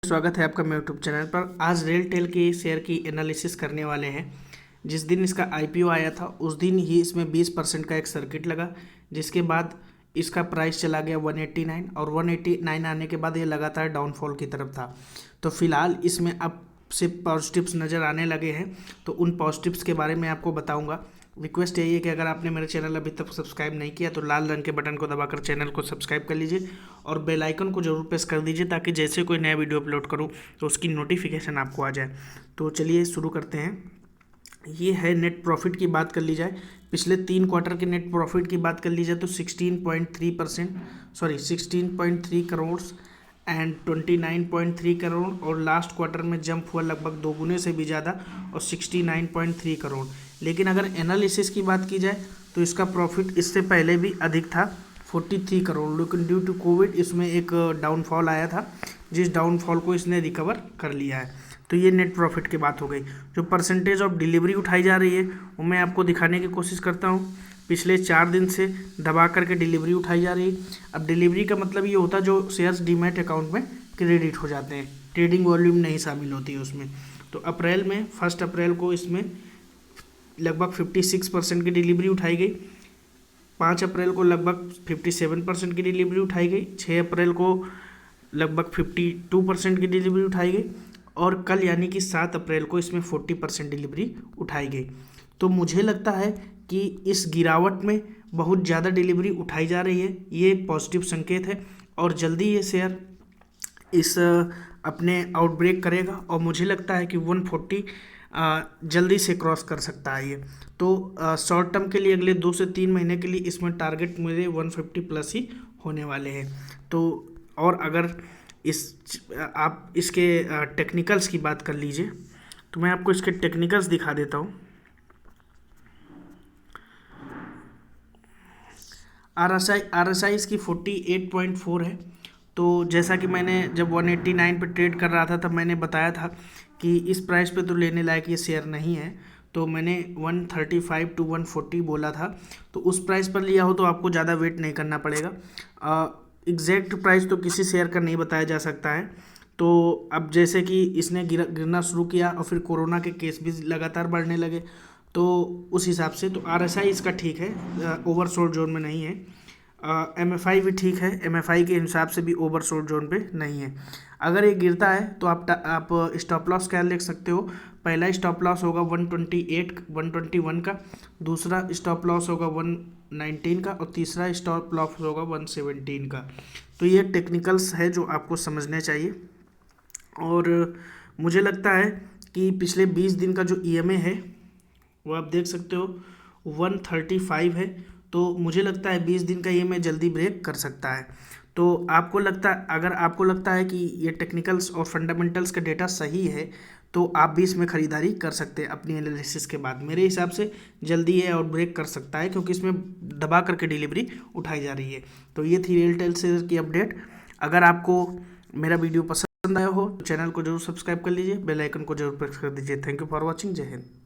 स्वागत है आपका मेरे यूट्यूब चैनल पर। आज रेलटेल के शेयर की एनालिसिस करने वाले हैं। जिस दिन इसका आईपीओ आया था उस दिन ही इसमें 20% का एक सर्किट लगा, जिसके बाद इसका प्राइस चला गया 189 और 189 आने के बाद ये लगातार डाउनफॉल की तरफ था। तो फिलहाल इसमें अब से पॉजिटिव्स नज़र आने लगे हैं, तो उन पॉजिटिव्स के बारे में आपको बताऊंगा। रिक्वेस्ट यही है कि अगर आपने मेरे चैनल अभी तक सब्सक्राइब नहीं किया तो लाल रंग के बटन को दबाकर चैनल को सब्सक्राइब कर लीजिए और बेल आइकन को जरूर प्रेस कर दीजिए ताकि जैसे कोई नया वीडियो अपलोड करूं तो उसकी नोटिफिकेशन आपको आ जाए। तो चलिए शुरू करते हैं। ये है नेट प्रॉफिट की बात कर ली जाए, पिछले 3 क्वार्टर के नेट प्रॉफिट की बात कर ली जाए तो 16.3 करोड़ एंड 29.3 करोड़ और लास्ट क्वार्टर में जंप हुआ लगभग 2 गुने से भी ज़्यादा और 69.3 करोड़। लेकिन अगर एनालिसिस की बात की जाए तो इसका प्रॉफिट इससे पहले भी अधिक था 43 करोड़, लेकिन ड्यू टू कोविड इसमें एक डाउनफॉल आया था, जिस डाउनफॉल को इसने रिकवर कर लिया है। तो ये नेट प्रॉफिट की बात हो गई। जो परसेंटेज ऑफ डिलीवरी उठाई जा रही है वो मैं आपको दिखाने की कोशिश करता हूँ। पिछले 4 दिन से दबा करके डिलीवरी उठाई जा रही है। अब डिलीवरी का मतलब ये होता है जो शेयर्स डीमैट अकाउंट में क्रेडिट हो जाते हैं, ट्रेडिंग वॉल्यूम नहीं शामिल होती है उसमें। तो अप्रैल में 1 अप्रैल को इसमें लगभग 56% की डिलीवरी उठाई गई, 5 अप्रैल को लगभग 57% की डिलीवरी उठाई गई, 6 अप्रैल को लगभग 52% की डिलीवरी उठाई गई और कल यानी कि 7 अप्रैल को इसमें 40% डिलीवरी उठाई गई। तो मुझे लगता है कि इस गिरावट में बहुत ज़्यादा डिलीवरी उठाई जा रही है, ये पॉजिटिव संकेत है और जल्दी ये शेयर इस अपने आउटब्रेक करेगा और मुझे लगता है कि 140 जल्दी से क्रॉस कर सकता है ये। तो शॉर्ट टर्म के लिए अगले 2 से 3 महीने के लिए इसमें टारगेट मेरे 150 प्लस ही होने वाले हैं। तो और अगर आप इसके टेक्निकल्स की बात कर लीजिए तो मैं आपको इसके टेक्निकल्स दिखा देता हूँ। RSI इसकी 48.4 है। तो जैसा कि मैंने जब 189 पे ट्रेड कर रहा था तब मैंने बताया था कि इस प्राइस पे तो लेने लायक ये शेयर नहीं है, तो मैंने 135 to 140 बोला था। तो उस प्राइस पर लिया हो तो आपको ज़्यादा वेट नहीं करना पड़ेगा। एग्जैक्ट प्राइस तो किसी शेयर का नहीं बताया जा सकता है। तो अब जैसे कि इसने गिरना शुरू किया और फिर कोरोना के केस भी लगातार बढ़ने लगे, तो उस हिसाब से तो RSI इसका ठीक है, ओवरसोल्ड जोन में नहीं है। MFI भी ठीक है, MFI के हिसाब से भी ओवरसोल्ड जोन पे नहीं है। अगर ये गिरता है तो आप स्टॉप लॉस क्या लिख सकते हो। पहला स्टॉप लॉस होगा 121 का, दूसरा स्टॉप लॉस होगा 119 का और तीसरा स्टॉप लॉस होगा 117 का। तो ये टेक्निकल्स है जो आपको समझने चाहिए। और मुझे लगता है कि पिछले 20 दिन का जो EMA है वो आप देख सकते हो 135 है। तो मुझे लगता है 20 दिन का EMA जल्दी ब्रेक कर सकता है। तो अगर आपको लगता है कि ये टेक्निकल्स और फंडामेंटल्स का डेटा सही है तो आप भी इसमें ख़रीदारी कर सकते हैं अपनी एनालिसिस के बाद। मेरे हिसाब से जल्दी ये और ब्रेक कर सकता है क्योंकि इसमें दबा करके डिलीवरी उठाई जा रही है। तो ये थी रेलटेल शेयर की अपडेट। अगर आपको मेरा वीडियो पसंद आया हो तो चैनल को जरूर सब्सक्राइब कर लीजिए, बेल आइकन को जरूर प्रेस कर दीजिए। Thank you for watching. जय हिंद।